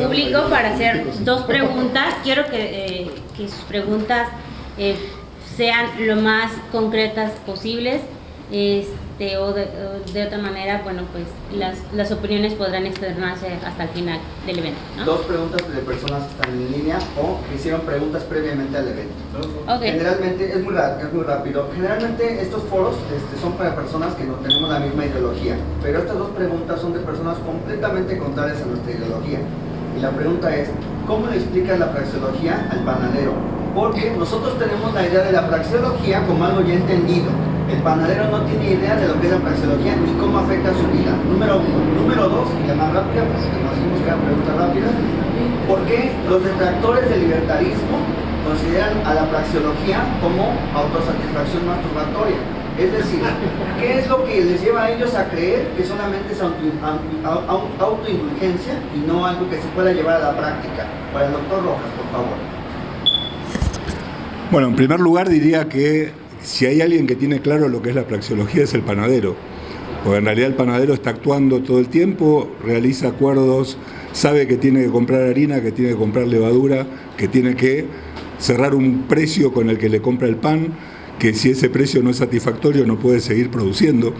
público para hacer dos preguntas. Quiero que sus preguntas sean lo más concretas posibles. O de otra manera, bueno, pues las opiniones podrán externarse hasta el final del evento, ¿no? Dos preguntas de personas que están en línea o que hicieron preguntas previamente al evento. Okay. Generalmente, es muy rápido, generalmente estos foros son para personas que no tenemos la misma ideología, pero estas dos preguntas son de personas completamente contrarias a nuestra ideología. Y la pregunta es, ¿cómo le explicas la praxeología al panadero? Porque nosotros tenemos la idea de la praxeología como algo ya entendido. El panadero no tiene idea de lo que es la praxeología ni cómo afecta a su vida. Número uno. Número dos, y la más rápida, pues que nos hicimos cada pregunta rápida. ¿Por qué los detractores del libertarismo consideran a la praxeología como autosatisfacción masturbatoria? Es decir, ¿qué es lo que les lleva a ellos a creer que solamente es autoindulgencia y no algo que se pueda llevar a la práctica? Para el doctor Rojas, por favor. Bueno, en primer lugar diría que si hay alguien que tiene claro lo que es la praxeología es el panadero, porque en realidad el panadero está actuando todo el tiempo, realiza acuerdos, sabe que tiene que comprar harina, que tiene que comprar levadura, que tiene que cerrar un precio con el que le compra el pan, que si ese precio no es satisfactorio no puede seguir produciendo.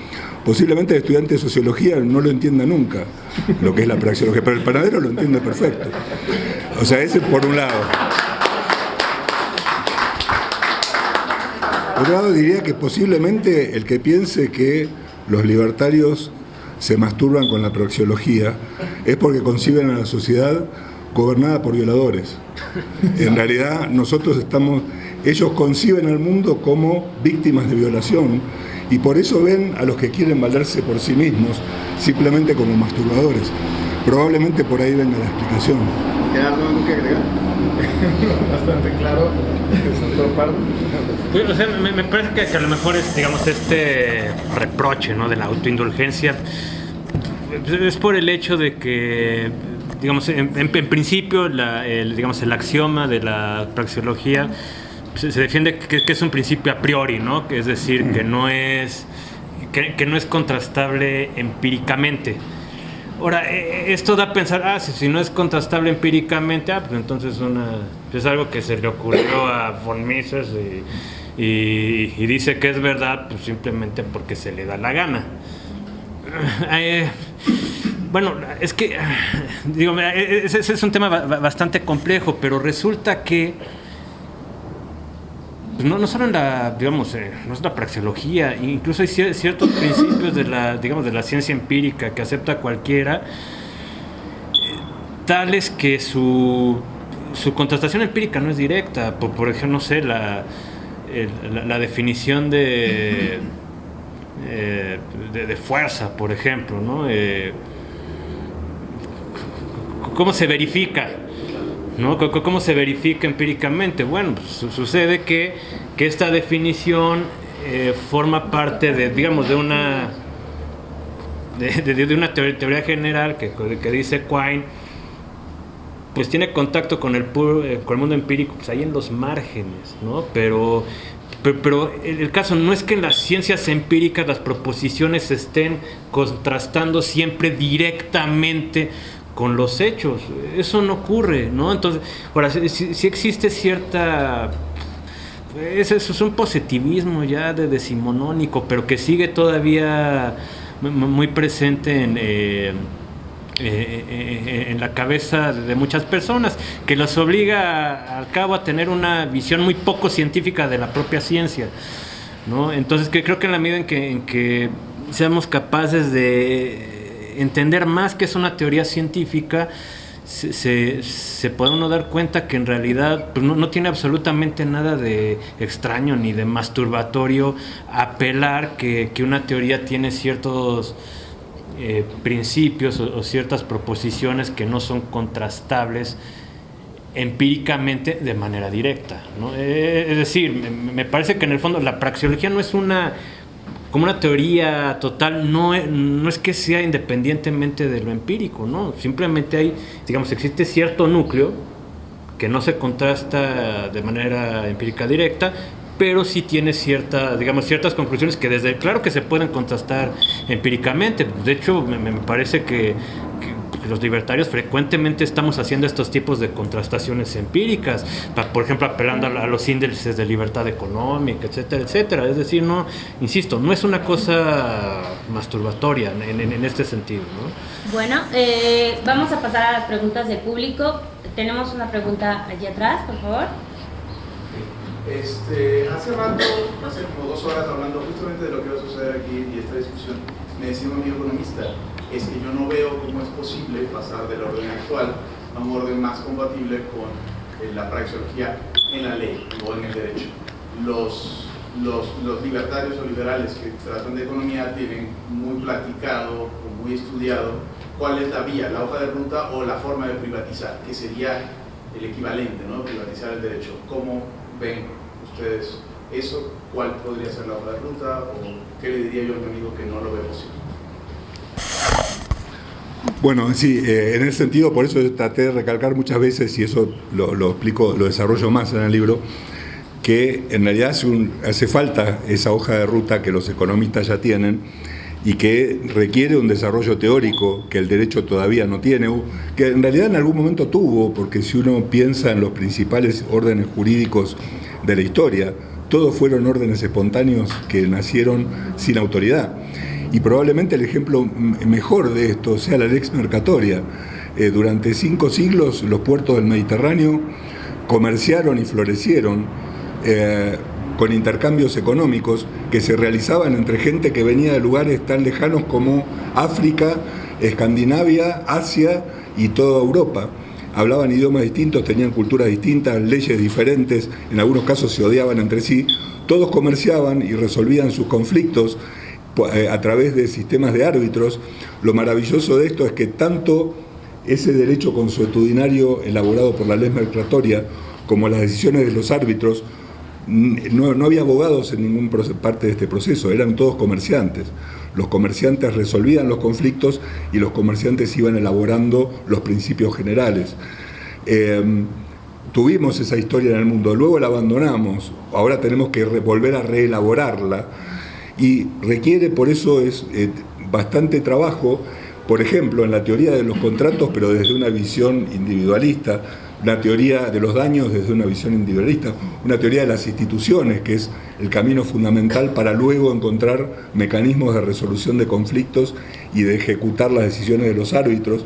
Posiblemente el estudiante de sociología no lo entienda nunca lo que es la praxeología, pero el panadero lo entiende perfecto. O sea, ese por un lado. Por otro lado, diría que posiblemente el que piense que los libertarios se masturban con la praxeología es porque conciben a la sociedad gobernada por violadores. En realidad, ellos conciben al mundo como víctimas de violación y por eso ven a los que quieren valerse por sí mismos simplemente como masturbadores. Probablemente por ahí venga la explicación. Gerardo, ¿algo que agregar? Bastante claro. Pues, o sea, me parece que a lo mejor es, digamos, este reproche, ¿no?, de la autoindulgencia es por el hecho de que, digamos, en principio el axioma de la praxeología se defiende que es un principio a priori, ¿no?, que es decir, que no es contrastable empíricamente. Ahora, esto da a pensar, si no es contrastable empíricamente, pues entonces es algo que se le ocurrió a von Mises y dice que es verdad, pues simplemente porque se le da la gana. Bueno, es que, digo, ese es un tema bastante complejo, pero resulta que pues no solo en la, digamos, no es la praxeología, incluso hay ciertos principios de la ciencia empírica que acepta cualquiera, tales que su contrastación empírica no es directa. Por ejemplo, no sé, la definición de fuerza, por ejemplo, ¿no? ¿Cómo se verifica? ¿No? ¿Cómo se verifica empíricamente? Bueno, pues, sucede que esta definición forma parte de una teoría general que dice Quine, pues tiene contacto con el mundo empírico, pues ahí en los márgenes, ¿no? Pero el caso no es que en las ciencias empíricas las proposiciones se estén contrastando siempre directamente con los hechos. Eso no ocurre, ¿no? Entonces, ahora, si existe cierta... Eso es un positivismo ya de decimonónico, pero que sigue todavía muy presente en la cabeza de muchas personas, que los obliga al cabo a tener una visión muy poco científica de la propia ciencia, ¿no? Entonces, creo que en la medida en que seamos capaces de entender más que es una teoría científica, se puede uno dar cuenta que en realidad pues no tiene absolutamente nada de extraño ni de masturbatorio apelar que una teoría tiene ciertos principios o ciertas proposiciones que no son contrastables empíricamente de manera directa, ¿no? Es decir, me parece que en el fondo la praxeología no es como una teoría total, no es que sea independientemente de lo empírico, ¿no? Simplemente existe cierto núcleo que no se contrasta de manera empírica directa, pero sí tiene ciertas conclusiones que claro que se pueden contrastar empíricamente. De hecho, me parece que los libertarios frecuentemente estamos haciendo estos tipos de contrastaciones empíricas, por ejemplo, apelando a los índices de libertad económica, etcétera, etcétera. Es decir, no, insisto, no es una cosa masturbatoria en este sentido, ¿no? Bueno, vamos a pasar a las preguntas del público. Tenemos una pregunta allí atrás, por favor. Hace rato, hace como 2 horas, hablando justamente de lo que va a suceder aquí y esta discusión, me decía un amigo economista, es que yo no veo cómo es posible pasar del orden actual a un orden más compatible con la praxeología en la ley o en el derecho. Los libertarios o liberales que tratan de economía tienen muy platicado o muy estudiado cuál es la vía, la hoja de ruta o la forma de privatizar, que sería el equivalente, ¿no? Privatizar el derecho. ¿Cómo ven ustedes eso? ¿Cuál podría ser la hoja de ruta? ¿O qué le diría yo a mi amigo que no lo ve posible? Bueno, sí, en ese sentido, por eso traté de recalcar muchas veces, y eso lo explico, lo desarrollo más en el libro, que en realidad hace falta esa hoja de ruta que los economistas ya tienen y que requiere un desarrollo teórico que el derecho todavía no tiene, que en realidad en algún momento tuvo, porque si uno piensa en los principales órdenes jurídicos de la historia, todos fueron órdenes espontáneos que nacieron sin autoridad. Y probablemente el ejemplo mejor de esto sea la Lex Mercatoria. Durante 5 siglos los puertos del Mediterráneo comerciaron y florecieron con intercambios económicos que se realizaban entre gente que venía de lugares tan lejanos como África, Escandinavia, Asia y toda Europa. Hablaban idiomas distintos, tenían culturas distintas, leyes diferentes, en algunos casos se odiaban entre sí. Todos comerciaban y resolvían sus conflictos a través de sistemas de árbitros. Lo maravilloso de esto es que tanto ese derecho consuetudinario elaborado por la Lex Mercatoria como las decisiones de los árbitros, no había abogados en ninguna parte de este proceso, eran todos comerciantes. Los comerciantes resolvían los conflictos y los comerciantes iban elaborando los principios generales. Tuvimos esa historia en el mundo, luego la abandonamos, ahora tenemos que volver a reelaborarla y requiere, por eso es bastante trabajo, por ejemplo, en la teoría de los contratos, pero desde una visión individualista, una teoría de los daños desde una visión individualista, una teoría de las instituciones, que es el camino fundamental para luego encontrar mecanismos de resolución de conflictos y de ejecutar las decisiones de los árbitros,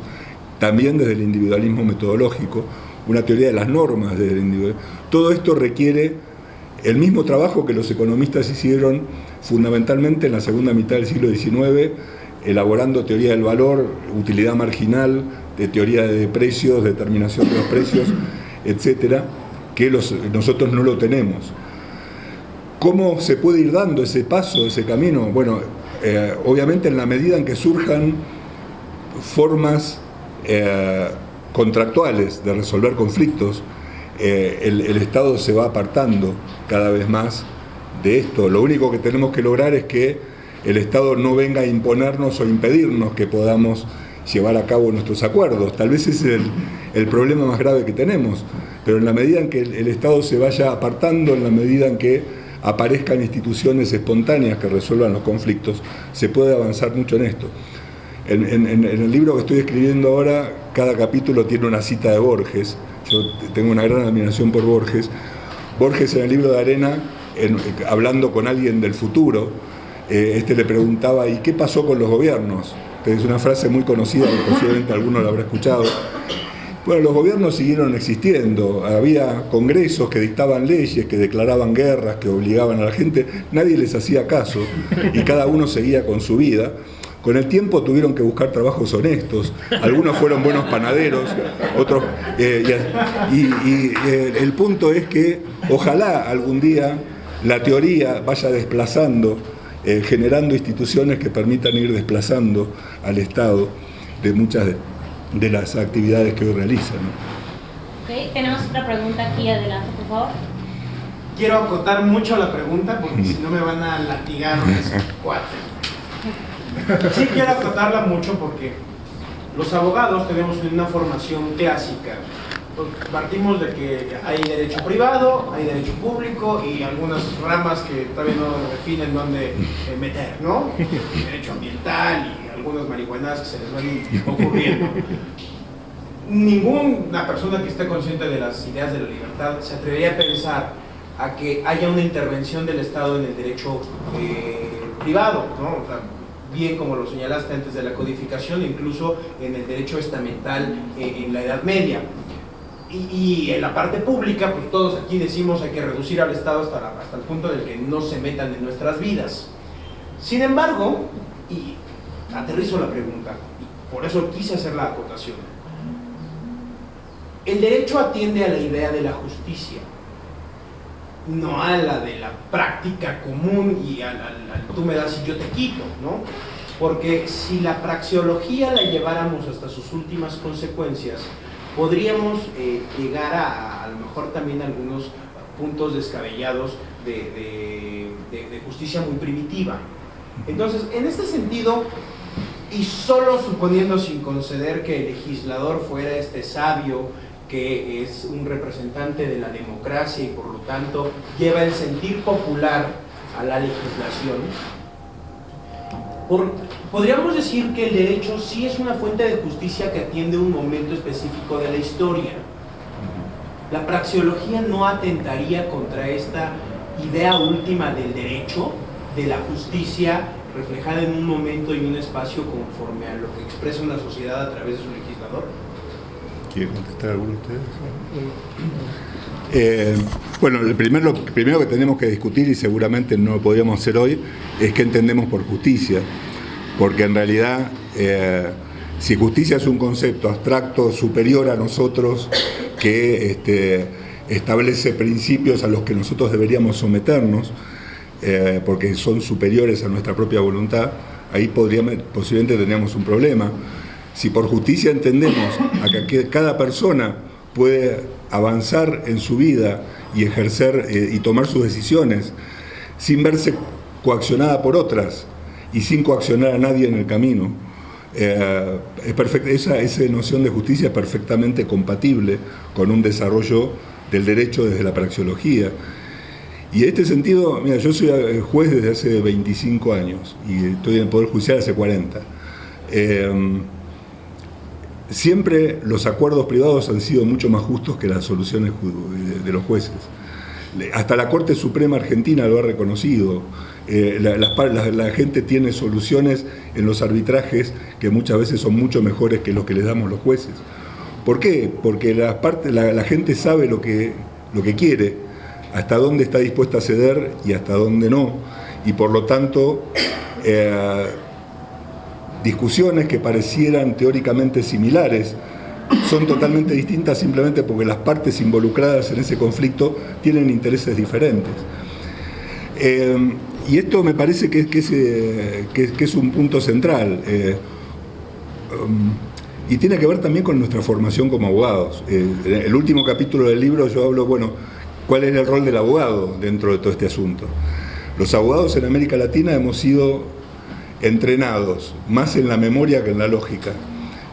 también desde el individualismo metodológico, una teoría de las normas desde el individualismo. Todo esto requiere el mismo trabajo que los economistas hicieron fundamentalmente en la segunda mitad del siglo XIX, elaborando teoría del valor, utilidad marginal, de teoría de precios, determinación de los precios, etcétera, que nosotros no lo tenemos. ¿Cómo se puede ir dando ese paso, ese camino? Bueno, obviamente en la medida en que surjan formas contractuales de resolver conflictos, el Estado se va apartando cada vez más de esto. Lo único que tenemos que lograr es que el Estado no venga a imponernos o impedirnos que podamos llevar a cabo nuestros acuerdos. Tal vez ese es el problema más grave que tenemos, pero en la medida en que el Estado se vaya apartando, en la medida en que aparezcan instituciones espontáneas que resuelvan los conflictos, se puede avanzar mucho en esto. En el libro que estoy escribiendo ahora, cada capítulo tiene una cita de Borges. Yo tengo una gran admiración por Borges. Borges, en el libro de Arena, hablando con alguien del futuro, le preguntaba, ¿y qué pasó con los gobiernos? Es una frase muy conocida, que posiblemente alguno la habrá escuchado. Bueno, los gobiernos siguieron existiendo, había congresos que dictaban leyes, que declaraban guerras, que obligaban a la gente, nadie les hacía caso y cada uno seguía con su vida. Con el tiempo tuvieron que buscar trabajos honestos, algunos fueron buenos panaderos, otros... el punto es que ojalá algún día la teoría vaya desplazando, generando instituciones que permitan ir desplazando al Estado de muchas de las actividades que hoy realizan, ¿no? Okay, tenemos otra pregunta aquí, adelante, por favor. Quiero acotar mucho la pregunta porque si no me van a latigar los cuatro. Sí quiero acotarla mucho porque los abogados tenemos una formación clásica pues partimos de que hay derecho privado, hay derecho público y algunas ramas que todavía no definen dónde meter, ¿no? Derecho ambiental y algunas marihuanas que se les van ocurriendo. Ninguna persona que esté consciente de las ideas de la libertad se atrevería a pensar a que haya una intervención del Estado en el derecho privado, ¿no? O sea, bien como lo señalaste antes de la codificación, incluso en el derecho estamental en la Edad Media. Y en la parte pública, pues todos aquí decimos hay que reducir al Estado hasta el punto en el que no se metan en nuestras vidas. Sin embargo, y aterrizo la pregunta, y por eso quise hacer la acotación, el derecho atiende a la idea de la justicia, no a la de la práctica común y al tú me das y yo te quito, ¿no? Porque si la praxeología la lleváramos hasta sus últimas consecuencias, podríamos llegar a lo mejor también a algunos puntos descabellados de justicia muy primitiva. Entonces, en este sentido, y solo suponiendo sin conceder que el legislador fuera este sabio, que es un representante de la democracia y por lo tanto lleva el sentir popular a la legislación, podríamos decir que el derecho sí es una fuente de justicia que atiende un momento específico de la historia. La praxeología no atentaría contra esta idea última del derecho, de la justicia reflejada en un momento y un espacio conforme a lo que expresa una sociedad a través de su legislador. ¿Quiere contestar alguno de ustedes? Bueno, lo primero que tenemos que discutir, y seguramente no lo podríamos hacer hoy, es qué entendemos por justicia. Porque en realidad, si justicia es un concepto abstracto superior a nosotros, que establece principios a los que nosotros deberíamos someternos, porque son superiores a nuestra propia voluntad, ahí posiblemente tendríamos un problema. Si por justicia entendemos a que cada persona puede avanzar en su vida y ejercer y tomar sus decisiones sin verse coaccionada por otras y sin coaccionar a nadie en el camino, esa noción de justicia es perfectamente compatible con un desarrollo del derecho desde la praxeología. Y en este sentido, mira, yo soy juez desde hace 25 años y estoy en el Poder Judicial hace 40. Siempre los acuerdos privados han sido mucho más justos que las soluciones de los jueces. Hasta la Corte Suprema Argentina lo ha reconocido. La gente tiene soluciones en los arbitrajes que muchas veces son mucho mejores que los que les damos los jueces. ¿Por qué? Porque la gente sabe lo que quiere, hasta dónde está dispuesta a ceder y hasta dónde no. Y por lo tanto, discusiones que parecieran teóricamente similares son totalmente distintas simplemente porque las partes involucradas en ese conflicto tienen intereses diferentes. Y esto me parece que es un punto central. Y tiene que ver también con nuestra formación como abogados. En el último capítulo del libro yo hablo, ¿cuál es el rol del abogado dentro de todo este asunto? Los abogados en América Latina hemos sido entrenados más en la memoria que en la lógica.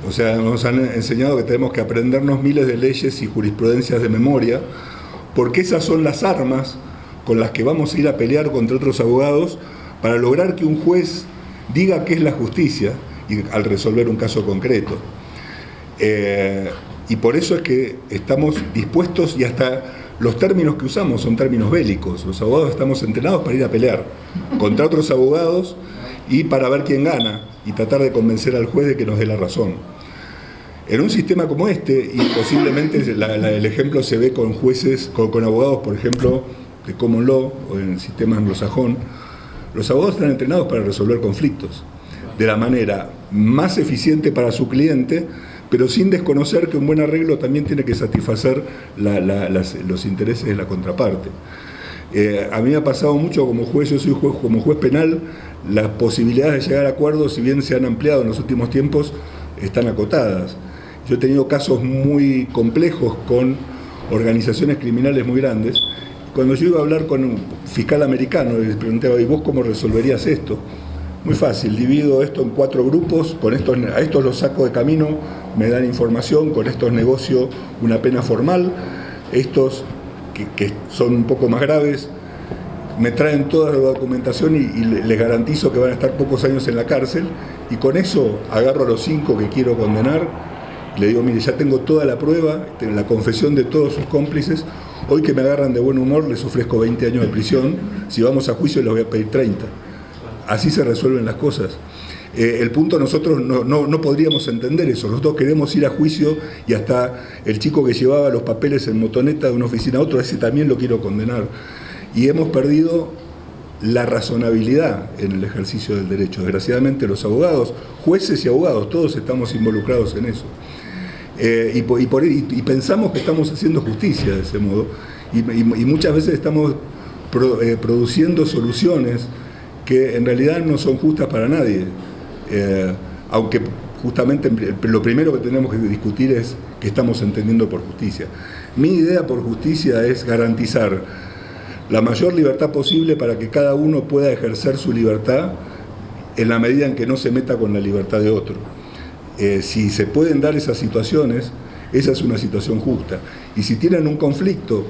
O sea, nos han enseñado que tenemos que aprendernos miles de leyes y jurisprudencias de memoria, porque esas son las armas con las que vamos a ir a pelear contra otros abogados para lograr que un juez diga qué es la justicia al resolver un caso concreto. Y por eso es que estamos dispuestos, y hasta los términos que usamos son términos bélicos. Los abogados estamos entrenados para ir a pelear contra otros abogados y para ver quién gana y tratar de convencer al juez de que nos dé la razón. En un sistema como este, y posiblemente el ejemplo se ve con jueces, con abogados, por ejemplo, de common law o en el sistema anglosajón, los abogados están entrenados para resolver conflictos de la manera más eficiente para su cliente, pero sin desconocer que un buen arreglo también tiene que satisfacer los intereses de la contraparte. A mí me ha pasado mucho como juez, yo soy juez, como juez penal, las posibilidades de llegar a acuerdos, si bien se han ampliado en los últimos tiempos, están acotadas. Yo he tenido casos muy complejos con organizaciones criminales muy grandes. Cuando yo iba a hablar con un fiscal americano, le pregunté, ¿y vos cómo resolverías esto? Muy fácil, divido esto en 4 grupos, a estos los saco de camino, me dan información, con estos negocio una pena formal, estos que son un poco más graves, me traen toda la documentación y les garantizo que van a estar pocos años en la cárcel, y con eso agarro a los 5 que quiero condenar, le digo, mire, ya tengo toda la prueba, la confesión de todos sus cómplices, hoy que me agarran de buen humor les ofrezco 20 años de prisión, si vamos a juicio les voy a pedir 30. Así se resuelven las cosas. El punto, nosotros no podríamos entender eso, nosotros queremos ir a juicio y hasta el chico que llevaba los papeles en motoneta de una oficina a otra, ese también lo quiero condenar. Y hemos perdido la razonabilidad en el ejercicio del derecho. Desgraciadamente los abogados, jueces y abogados, todos estamos involucrados en eso. Y pensamos que estamos haciendo justicia de ese modo. Y muchas veces estamos produciendo soluciones que en realidad no son justas para nadie. Aunque justamente lo primero que tenemos que discutir es qué estamos entendiendo por justicia. Mi idea por justicia es garantizar la mayor libertad posible para que cada uno pueda ejercer su libertad en la medida en que no se meta con la libertad de otro. Si se pueden dar esas situaciones, esa es una situación justa. Y si tienen un conflicto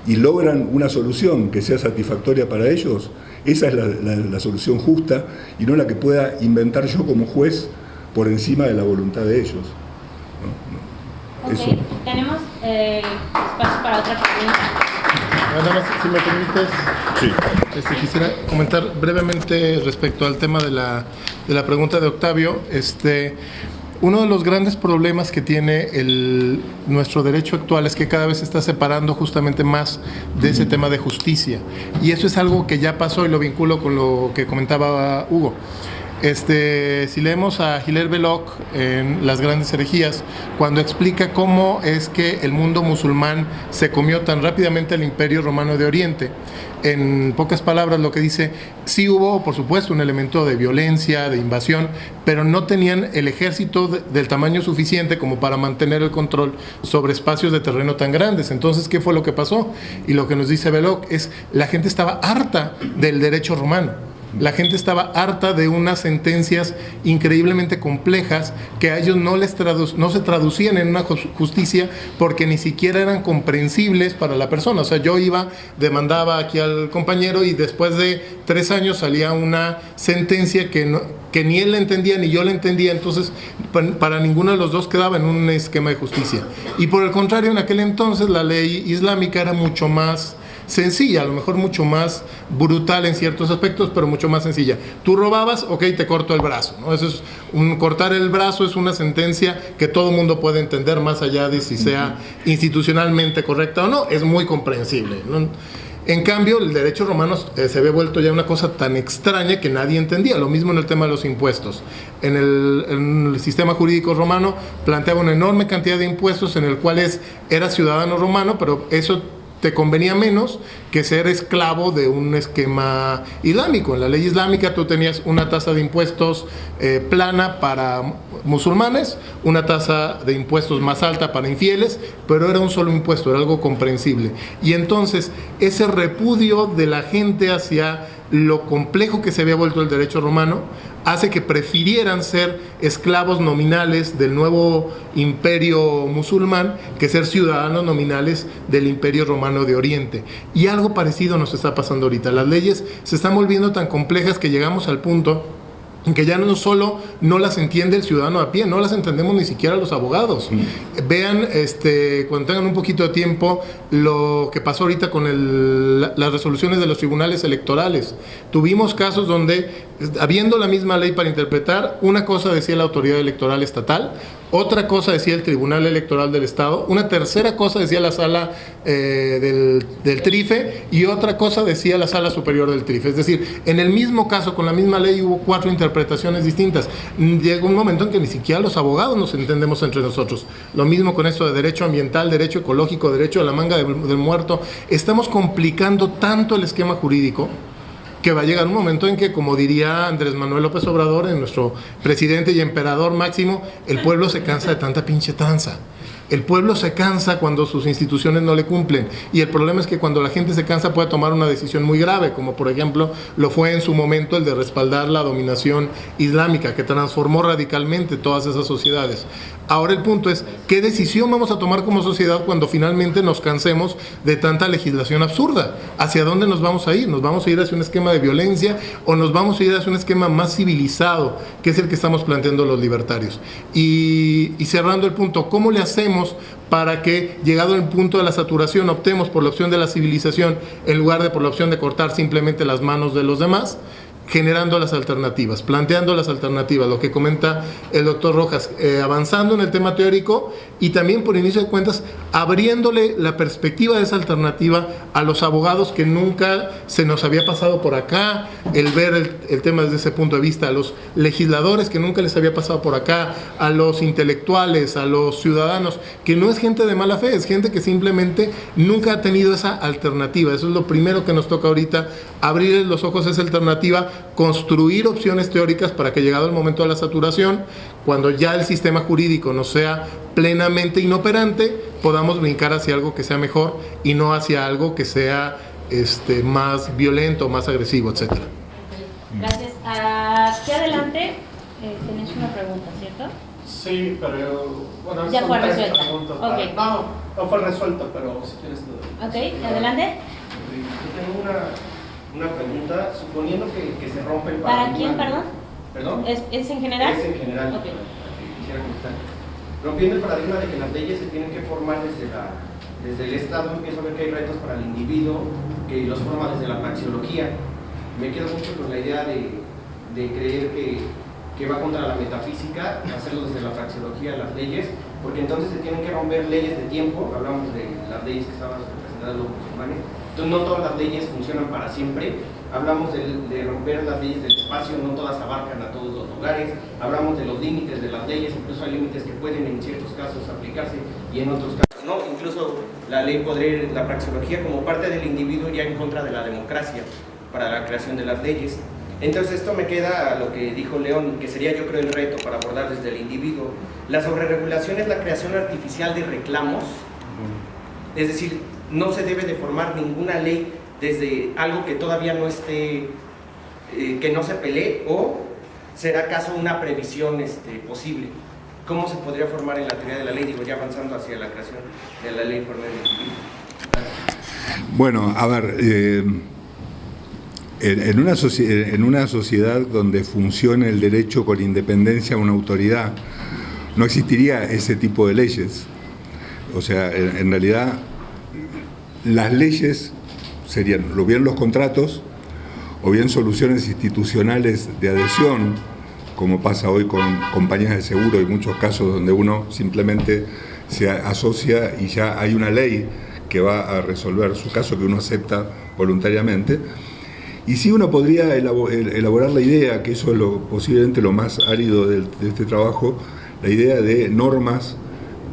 y logran una solución que sea satisfactoria para ellos, esa es la solución justa y no la que pueda inventar yo como juez por encima de la voluntad de ellos. Ok, eso. Tenemos espacio para otra pregunta. Nada más, si me permites, Sí. quisiera comentar brevemente respecto al tema de la pregunta de Octavio. Uno de los grandes problemas que tiene nuestro derecho actual es que cada vez se está separando justamente más de ese tema de justicia. Y eso es algo que ya pasó y lo vinculo con lo que comentaba Hugo. Si leemos a Hilaire Belloc en Las Grandes Herejías, cuando explica cómo es que el mundo musulmán se comió tan rápidamente al Imperio Romano de Oriente, en pocas palabras lo que dice, sí hubo por supuesto un elemento de violencia, de invasión, pero no tenían el ejército del tamaño suficiente como para mantener el control sobre espacios de terreno tan grandes. Entonces, ¿qué fue lo que pasó? Y lo que nos dice Belloc es, la gente estaba harta del derecho romano. La gente estaba harta de unas sentencias increíblemente complejas que a ellos no se traducían en una justicia porque ni siquiera eran comprensibles para la persona. O sea, yo demandaba aquí al compañero y después de 3 años salía una sentencia que ni él la entendía ni yo la entendía, entonces para ninguno de los dos quedaba en un esquema de justicia. Y por el contrario, en aquel entonces la ley islámica era mucho más sencilla, a lo mejor mucho más brutal en ciertos aspectos, pero mucho más sencilla. Tú robabas, ok, te corto el brazo, ¿no? Eso es cortar el brazo es una sentencia que todo el mundo puede entender, más allá de si sea institucionalmente correcta o no, es muy comprensible, ¿no? En cambio, el derecho romano se había vuelto ya una cosa tan extraña que nadie entendía. Lo mismo en el tema de los impuestos. En el sistema jurídico romano planteaba una enorme cantidad de impuestos en el cual era ciudadano romano, pero eso te convenía menos que ser esclavo de un esquema islámico. En la ley islámica tú tenías una tasa de impuestos plana para musulmanes, una tasa de impuestos más alta para infieles, pero era un solo impuesto, era algo comprensible. Y entonces ese repudio de la gente hacia lo complejo que se había vuelto el derecho romano hace que prefirieran ser esclavos nominales del nuevo imperio musulmán que ser ciudadanos nominales del imperio romano de Oriente. Y algo parecido nos está pasando ahorita. Las leyes se están volviendo tan complejas que llegamos al punto en que ya no solo no las entiende el ciudadano a pie, no las entendemos ni siquiera los abogados. Vean, cuando tengan un poquito de tiempo, lo que pasó ahorita con las resoluciones de los tribunales electorales. Tuvimos casos donde, habiendo la misma ley para interpretar, una cosa decía la autoridad electoral estatal, otra cosa decía el Tribunal Electoral del Estado, una tercera cosa decía la Sala del TRIFE y otra cosa decía la Sala Superior del TRIFE. Es decir, en el mismo caso, con la misma ley, hubo 4 interpretaciones distintas. Llegó un momento en que ni siquiera los abogados nos entendemos entre nosotros. Lo mismo con esto de derecho ambiental, derecho ecológico, derecho a la manga del muerto. Estamos complicando tanto el esquema jurídico que va a llegar un momento en que, como diría Andrés Manuel López Obrador, nuestro presidente y emperador máximo, el pueblo se cansa de tanta pinche tranza. El pueblo se cansa cuando sus instituciones no le cumplen, y el problema es que cuando la gente se cansa puede tomar una decisión muy grave, como por ejemplo lo fue en su momento el de respaldar la dominación islámica, que transformó radicalmente todas esas sociedades. Ahora el punto es, ¿qué decisión vamos a tomar como sociedad cuando finalmente nos cansemos de tanta legislación absurda? ¿Hacia dónde nos vamos a ir? ¿Nos vamos a ir hacia un esquema de violencia o nos vamos a ir hacia un esquema más civilizado, que es el que estamos planteando los libertarios? Y cerrando el punto, ¿cómo le hacemos para que, llegado el punto de la saturación, optemos por la opción de la civilización en lugar de por la opción de cortar simplemente las manos de los demás? Generando las alternativas, planteando las alternativas, lo que comenta el doctor Rojas, avanzando en el tema teórico y también, por inicio de cuentas, abriéndole la perspectiva de esa alternativa a los abogados que nunca se nos había pasado por acá, el ver el tema desde ese punto de vista, a los legisladores que nunca les había pasado por acá, a los intelectuales, a los ciudadanos, que no es gente de mala fe, es gente que simplemente nunca ha tenido esa alternativa. Eso es lo primero que nos toca ahorita, abrir los ojos a esa alternativa, construir opciones teóricas para que, llegado el momento de la saturación, cuando ya el sistema jurídico no sea plenamente inoperante, podamos brincar hacia algo que sea mejor y no hacia algo que sea más violento, más agresivo, etc. Gracias. Aquí adelante tenés una pregunta, ¿cierto? Sí, pero bueno, Ya son fue tres resuelta. preguntas. Ok. No fue resuelta, pero si quieres te doy. Ok, adelante. Yo tengo una pregunta, suponiendo que se rompe el paradigma. ¿Para quién, perdón? ¿Perdón? ¿Es en general? Es en general. Ok. Quisiera contestar. Rompiendo el paradigma de que las leyes se tienen que formar desde el Estado, empiezo a ver que hay retos para el individuo que los forma desde la praxeología. Me quedo mucho con la idea de creer que va contra la metafísica, hacerlo desde la praxeología, las leyes, porque entonces se tienen que romper leyes de tiempo. Hablamos de las leyes que estaban representadas en los musulmanes. Entonces no todas las leyes funcionan para siempre. Hablamos de romper las leyes del espacio, no todas abarcan a todos los lugares. Hablamos de los límites de las leyes, incluso hay límites que pueden en ciertos casos aplicarse y en otros casos no. Incluso la ley podría ir, la praxeología, como parte del individuo, ya en contra de la democracia para la creación de las leyes. Entonces esto me queda a lo que dijo León, que sería, yo creo, el reto para abordar desde el individuo. La sobreregulación es la creación artificial de reclamos, es decir, no se debe de formar ninguna ley desde algo que todavía no esté, que no se pelee, o será acaso una previsión posible. ¿Cómo se podría formar en la teoría de la ley? Digo, ya avanzando hacia la creación de la ley por medio del individuo. Bueno, a ver, en una sociedad donde funcione el derecho con independencia a una autoridad, no existiría ese tipo de leyes. O sea, en realidad, las leyes serían o bien los contratos o bien soluciones institucionales de adhesión, como pasa hoy con compañías de seguro y muchos casos donde uno simplemente se asocia y ya hay una ley que va a resolver su caso que uno acepta voluntariamente. Y sí, uno podría elaborar la idea, que eso es posiblemente lo más árido de este trabajo, la idea de normas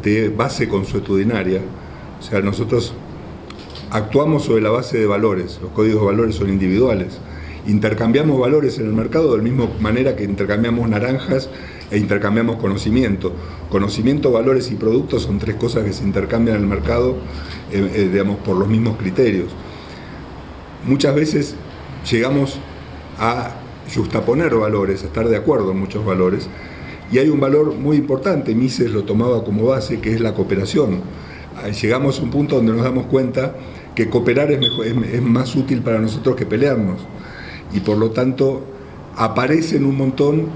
de base consuetudinaria. O sea, nosotros actuamos sobre la base de valores, los códigos de valores son individuales, intercambiamos valores en el mercado de la misma manera que intercambiamos naranjas e intercambiamos conocimiento. Conocimiento, valores y productos son tres cosas que se intercambian en el mercado, digamos, por los mismos criterios. Muchas veces llegamos a juxtaponer valores, a estar de acuerdo en muchos valores, y hay un valor muy importante, Mises lo tomaba como base, que es la cooperación. Llegamos a un punto donde nos damos cuenta que cooperar es más útil para nosotros que pelearnos, y por lo tanto aparecen un montón,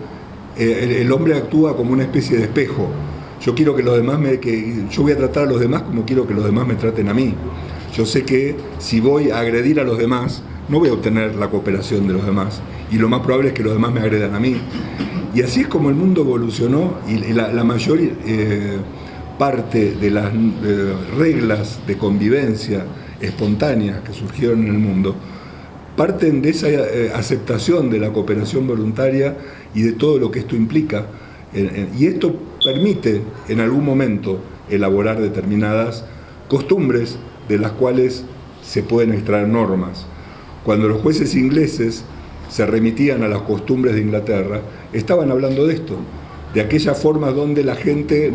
el hombre actúa como una especie de espejo. Yo quiero que los demás yo voy a tratar a los demás como quiero que los demás me traten a mí. Yo sé que si voy a agredir a los demás, no voy a obtener la cooperación de los demás, y lo más probable es que los demás me agredan a mí. Y así es como el mundo evolucionó, y la mayor parte de las reglas de convivencia espontáneas que surgieron en el mundo parten de esa aceptación de la cooperación voluntaria y de todo lo que esto implica. Y esto permite en algún momento elaborar determinadas costumbres de las cuales se pueden extraer normas. Cuando los jueces ingleses se remitían a las costumbres de Inglaterra, estaban hablando de esto, de aquellas formas donde la gente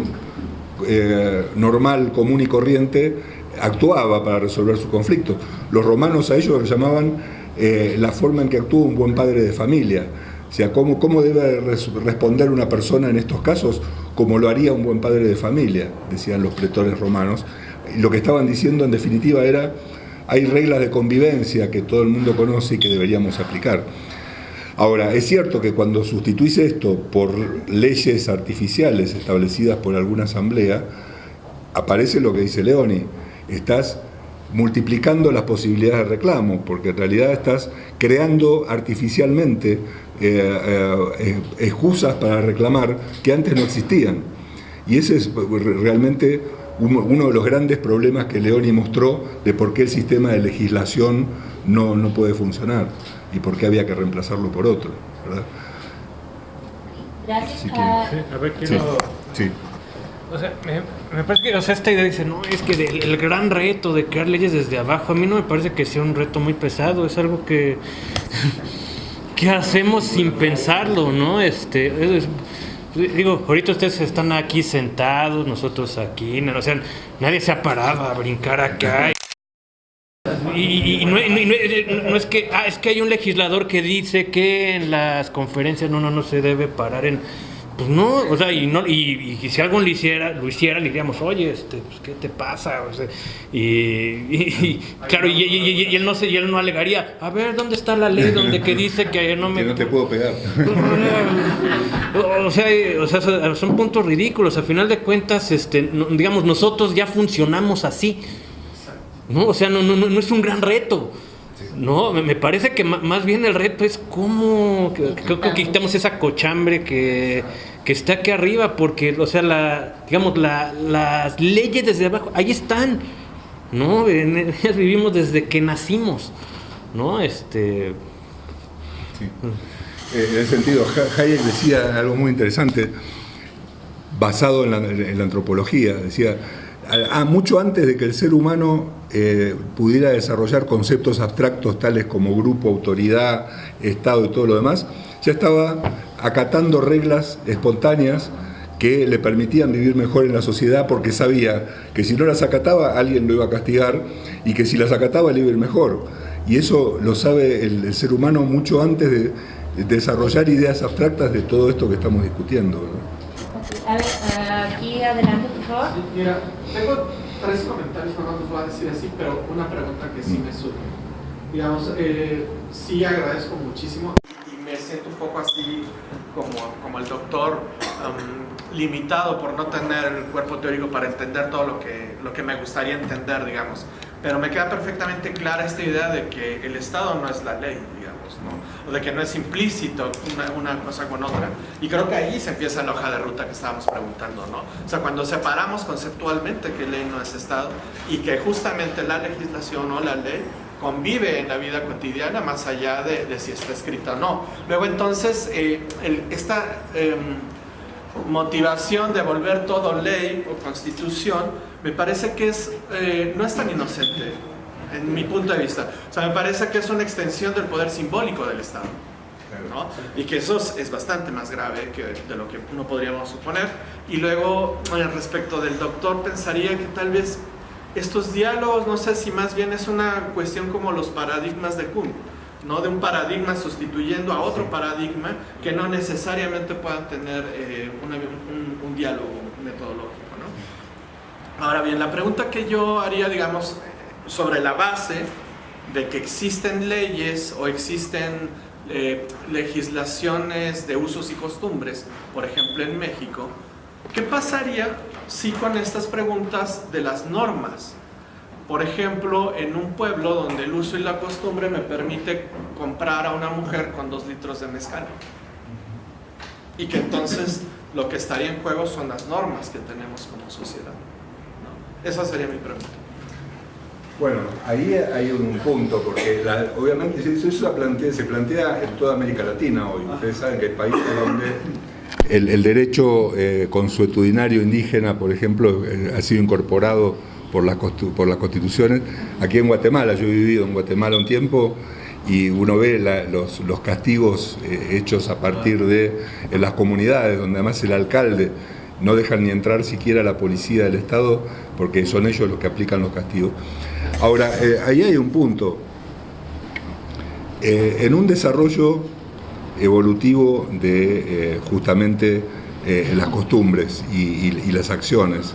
normal, común y corriente actuaba para resolver su conflicto. Los romanos a ellos lo llamaban la forma en que actúa un buen padre de familia. O sea, ¿cómo debe responder una persona en estos casos? Como lo haría un buen padre de familia, decían los pretores romanos. Y lo que estaban diciendo en definitiva era: hay reglas de convivencia que todo el mundo conoce y que deberíamos aplicar. Ahora, es cierto que cuando sustituís esto por leyes artificiales establecidas por alguna asamblea, aparece lo que dice Leoni: estás multiplicando las posibilidades de reclamo, porque en realidad estás creando artificialmente excusas para reclamar que antes no existían. Y ese es realmente uno de los grandes problemas que Leoni mostró de por qué el sistema de legislación no puede funcionar y por qué había que reemplazarlo por otro, ¿verdad? Gracias. Sí, a ver, quiero... Sí. O sea, me parece que, o sea, esta idea dice, no, es que el gran reto de crear leyes desde abajo, a mí no me parece que sea un reto muy pesado, es algo que hacemos sin pensarlo, ¿no? Digo, ahorita ustedes están aquí sentados, nosotros aquí, o sea, nadie se ha parado a brincar acá. Y no es que, es que hay un legislador que dice que en las conferencias no se debe parar en... Pues no, o sea, y si algo lo hiciera, le diríamos, oye, pues, ¿qué te pasa? O sea, claro, y él no alegaría, a ver, ¿dónde está la ley donde que dice que no me... Que no te puedo pegar. O sea, son puntos ridículos. A final de cuentas, digamos, nosotros ya funcionamos así, ¿no? O sea, no es un gran reto. No, me parece que más bien el reto es cómo que quitamos esa cochambre que está aquí arriba, porque, o sea, las leyes desde abajo, ahí están, ¿no? En ellas vivimos desde que nacimos, ¿no? Sí. En ese sentido, Hayek decía algo muy interesante, basado en la antropología. Decía, mucho antes de que el ser humano pudiera desarrollar conceptos abstractos tales como grupo, autoridad, Estado y todo lo demás, ya estaba acatando reglas espontáneas que le permitían vivir mejor en la sociedad, porque sabía que si no las acataba alguien lo iba a castigar y que si las acataba le iba a ir mejor. Y eso lo sabe el ser humano mucho antes de desarrollar ideas abstractas de todo esto que estamos discutiendo, ¿no? A ver, aquí adelante, por favor. Sí, mira, tengo 3 comentarios, no los voy a decir así, pero una pregunta que sí me surge. Digamos, sí agradezco muchísimo y me siento un poco así como el doctor limitado por no tener el cuerpo teórico para entender todo lo que me gustaría entender, digamos. Pero me queda perfectamente clara esta idea de que el Estado no es la ley, digamos, ¿no? O de que no es implícito una cosa con otra. Y creo que ahí se empieza la hoja de ruta que estábamos preguntando, ¿no? O sea, cuando separamos conceptualmente que ley no es Estado y que justamente la legislación o la ley convive en la vida cotidiana más allá de si está escrita o no. Luego entonces, esta motivación de volver todo ley o constitución me parece que no es tan inocente en mi punto de vista. O sea, me parece que es una extensión del poder simbólico del Estado, ¿no? Y que eso es bastante más grave de lo que uno podríamos suponer. Y luego, respecto del doctor, pensaría que tal vez estos diálogos, no sé si más bien es una cuestión como los paradigmas de Kuhn, ¿no? De un paradigma sustituyendo a otro paradigma que no necesariamente puedan tener un diálogo metodológico, ¿no? Ahora bien, la pregunta que yo haría, digamos, sobre la base de que existen leyes o existen legislaciones de usos y costumbres, por ejemplo en México, ¿qué pasaría si con estas preguntas de las normas, por ejemplo, en un pueblo donde el uso y la costumbre me permite comprar a una mujer con 2 litros de mezcal? Y que entonces lo que estaría en juego son las normas que tenemos como sociedad, ¿no? Esa sería mi pregunta. Bueno, ahí hay un punto, porque obviamente eso se plantea en toda América Latina hoy. Ustedes saben que hay países donde el derecho consuetudinario indígena, por ejemplo, ha sido incorporado por las constituciones. Aquí en Guatemala, yo he vivido en Guatemala un tiempo y uno ve los castigos hechos a partir de en las comunidades, donde además el alcalde no dejan ni entrar siquiera a la policía del Estado porque son ellos los que aplican los castigos. Ahora, ahí hay un punto. En un desarrollo evolutivo de justamente las costumbres y las acciones,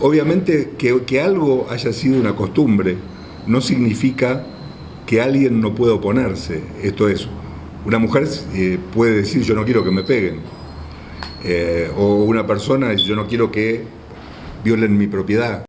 obviamente que algo haya sido una costumbre no significa que alguien no pueda oponerse. Esto es, una mujer puede decir yo no quiero que me peguen, o una persona dice yo no quiero que violen mi propiedad.